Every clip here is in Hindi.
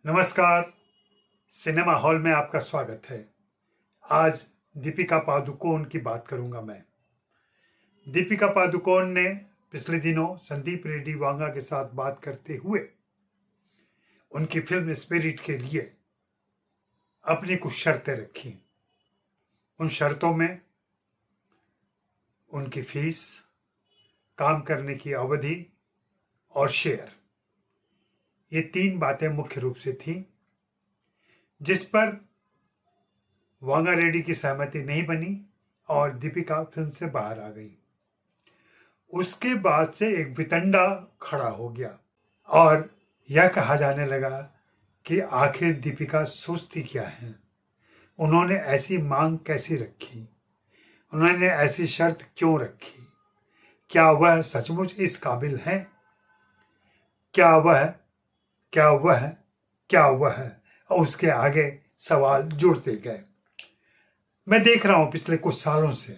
नमस्कार। सिनेमा हॉल में आपका स्वागत है। आज दीपिका पादुकोण की बात करूंगा मैं। दीपिका पादुकोण ने पिछले दिनों संदीप रेड्डी वांगा के साथ बात करते हुए उनकी फिल्म स्पिरिट के लिए अपनी कुछ शर्तें रखी। उन शर्तों में उनकी फीस, काम करने की अवधि और शेयर, ये तीन बातें मुख्य रूप से थी, जिस पर वांगा रेड्डी की सहमति नहीं बनी और दीपिका फिल्म से बाहर आ गई। उसके बाद से एक वितंडा खड़ा हो गया और यह कहा जाने लगा कि आखिर दीपिका सोचती क्या है, उन्होंने ऐसी मांग कैसी रखी, उन्होंने ऐसी शर्त क्यों रखी, क्या वह सचमुच इस काबिल है, क्या वह और उसके आगे सवाल जुड़ते गए। मैं देख रहा हूं पिछले कुछ सालों से,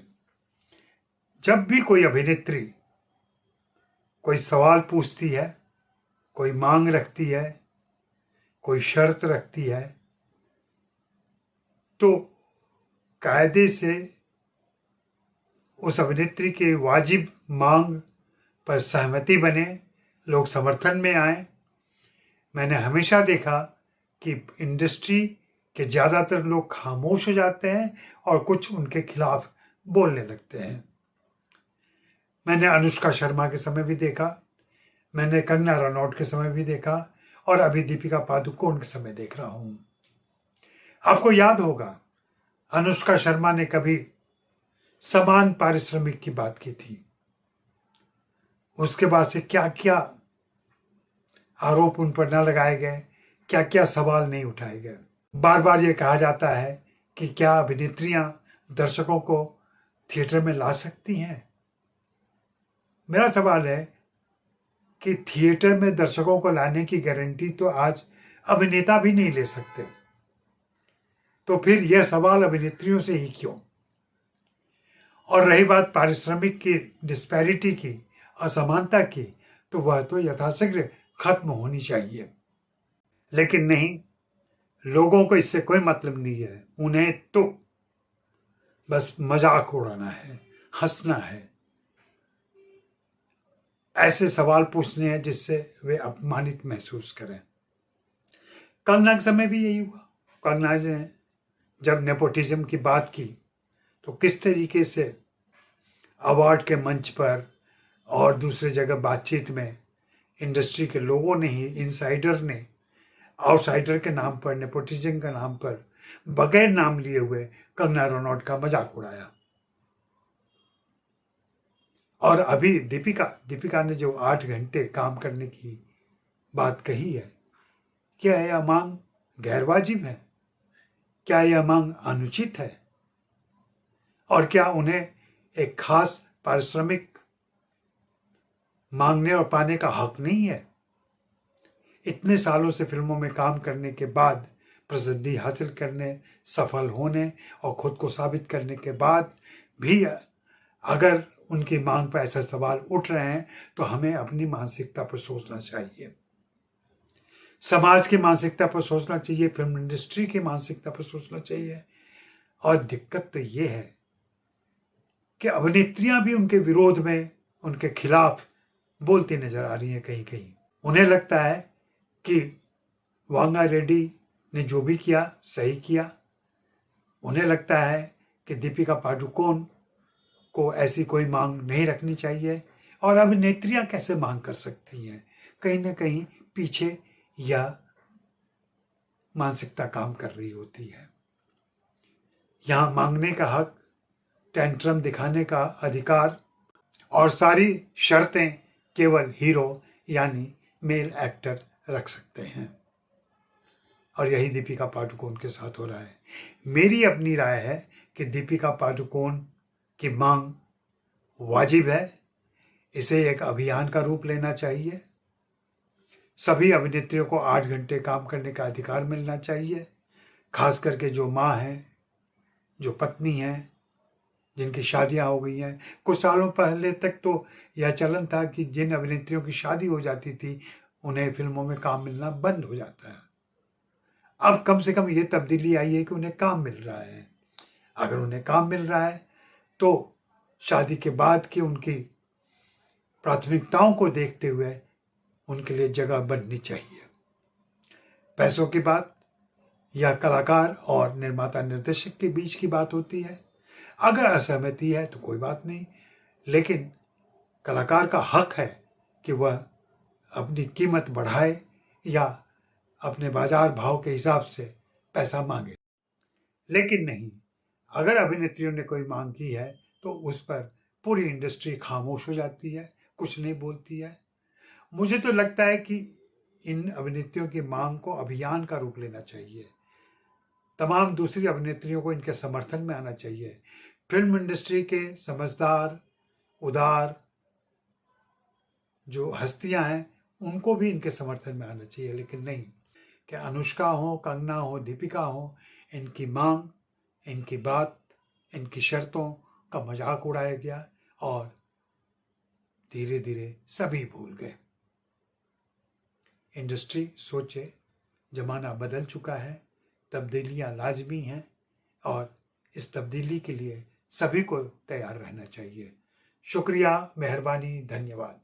जब भी कोई अभिनेत्री कोई सवाल पूछती है, कोई मांग रखती है, कोई शर्त रखती है, तो कायदे से उस अभिनेत्री के वाजिब मांग पर सहमति बने, लोग समर्थन में आए। मैंने हमेशा देखा कि इंडस्ट्री के ज़्यादातर लोग खामोश हो जाते हैं और कुछ उनके खिलाफ बोलने लगते हैं। मैंने अनुष्का शर्मा के समय भी देखा, मैंने कंगना रनौत के समय भी देखा और अभी दीपिका पादुकोण के समय देख रहा हूं। आपको याद होगा, अनुष्का शर्मा ने कभी समान पारिश्रमिक की बात की थी। उसके बाद से क्या क्या आरोप उन पर न लगाए गए, क्या क्या सवाल नहीं उठाए गए। बार बार ये कहा जाता है कि क्या अभिनेत्रियां दर्शकों को थिएटर में ला सकती हैं। मेरा सवाल है कि थिएटर में दर्शकों को लाने की गारंटी तो आज अभिनेता भी नहीं ले सकते, तो फिर यह सवाल अभिनेत्रियों से ही क्यों। और रही बात पारिश्रमिक की डिस्पैरिटी की, असमानता की, तो वह तो यथाशीघ्र खत्म होनी चाहिए। लेकिन नहीं, लोगों को इससे कोई मतलब नहीं है। उन्हें तो बस मजाक उड़ाना है, हंसना है, ऐसे सवाल पूछने हैं जिससे वे अपमानित महसूस करें। कंगना के समय भी यही हुआ। कंगना ने जब नेपोटिज्म की बात की तो किस तरीके से अवार्ड के मंच पर और दूसरे जगह बातचीत में इंडस्ट्री के लोगों ने ही, इनसाइडर ने आउटसाइडर के नाम पर, नेपोटिज्म के नाम पर, बगैर नाम लिए हुए कंगना रनौत का मजाक उड़ाया। और अभी दीपिका ने जो 8 घंटे काम करने की बात कही है, क्या यह मांग गैरवाजिब है? क्या यह मांग अनुचित है? और क्या उन्हें एक खास पारिश्रमिक मांगने और पाने का हक नहीं है? इतने सालों से फिल्मों में काम करने के बाद, प्रसिद्धि हासिल करने, सफल होने और खुद को साबित करने के बाद भी अगर उनकी मांग पर ऐसे सवाल उठ रहे हैं, तो हमें अपनी मानसिकता पर सोचना चाहिए, समाज की मानसिकता पर सोचना चाहिए, फिल्म इंडस्ट्री की मानसिकता पर सोचना चाहिए। और दिक्कत तो ये है कि अभिनेत्रियां भी उनके विरोध में, उनके खिलाफ बोलती नजर आ रही हैं। कहीं कहीं उन्हें लगता है कि वांगा रेड्डी ने जो भी किया सही किया। उन्हें लगता है कि दीपिका पादुकोण को ऐसी कोई मांग नहीं रखनी चाहिए और अभिनेत्रियां कैसे मांग कर सकती हैं। कहीं ना कहीं पीछे यह मानसिकता काम कर रही होती है। यहां मांगने का हक, टेंट्रम दिखाने का अधिकार और सारी शर्तें केवल हीरो यानी मेल एक्टर रख सकते हैं। और यही दीपिका पादुकोण के साथ हो रहा है। मेरी अपनी राय है कि दीपिका पादुकोण की मांग वाजिब है। इसे एक अभियान का रूप लेना चाहिए। सभी अभिनेत्रियों को 8 घंटे काम करने का अधिकार मिलना चाहिए। खास करके जो माँ हैं, जो पत्नी हैं, जिनकी शादियां हो गई हैं। कुछ सालों पहले तक तो यह चलन था कि जिन अभिनेत्रियों की शादी हो जाती थी, उन्हें फिल्मों में काम मिलना बंद हो जाता है। अब कम से कम ये तब्दीली आई है कि उन्हें काम मिल रहा है। अगर उन्हें काम मिल रहा है तो शादी के बाद की उनकी प्राथमिकताओं को देखते हुए उनके लिए जगह बननी चाहिए। पैसों की बात या कलाकार और निर्माता निर्देशक के बीच की बात होती है। अगर असहमति है तो कोई बात नहीं, लेकिन कलाकार का हक है कि वह अपनी कीमत बढ़ाए या अपने बाजार भाव के हिसाब से पैसा मांगे। लेकिन नहीं, अगर अभिनेत्रियों ने कोई मांग की है तो उस पर पूरी इंडस्ट्री खामोश हो जाती है, कुछ नहीं बोलती है। मुझे तो लगता है कि इन अभिनेत्रियों की मांग को अभियान का रूप लेना चाहिए। तमाम दूसरी अभिनेत्रियों को इनके समर्थन में आना चाहिए। फिल्म इंडस्ट्री के समझदार, उदार जो हस्तियां हैं उनको भी इनके समर्थन में आना चाहिए। लेकिन नहीं, कि अनुष्का हो, कंगना हो, दीपिका हो, इनकी मांग, इनकी बात, इनकी शर्तों का मजाक उड़ाया गया और धीरे धीरे सभी भूल गए। इंडस्ट्री सोचे, जमाना बदल चुका है, तब्दीलियां लाजमी हैं और इस तब्दीली के लिए सभी को तैयार रहना चाहिए। शुक्रिया, मेहरबानी, धन्यवाद।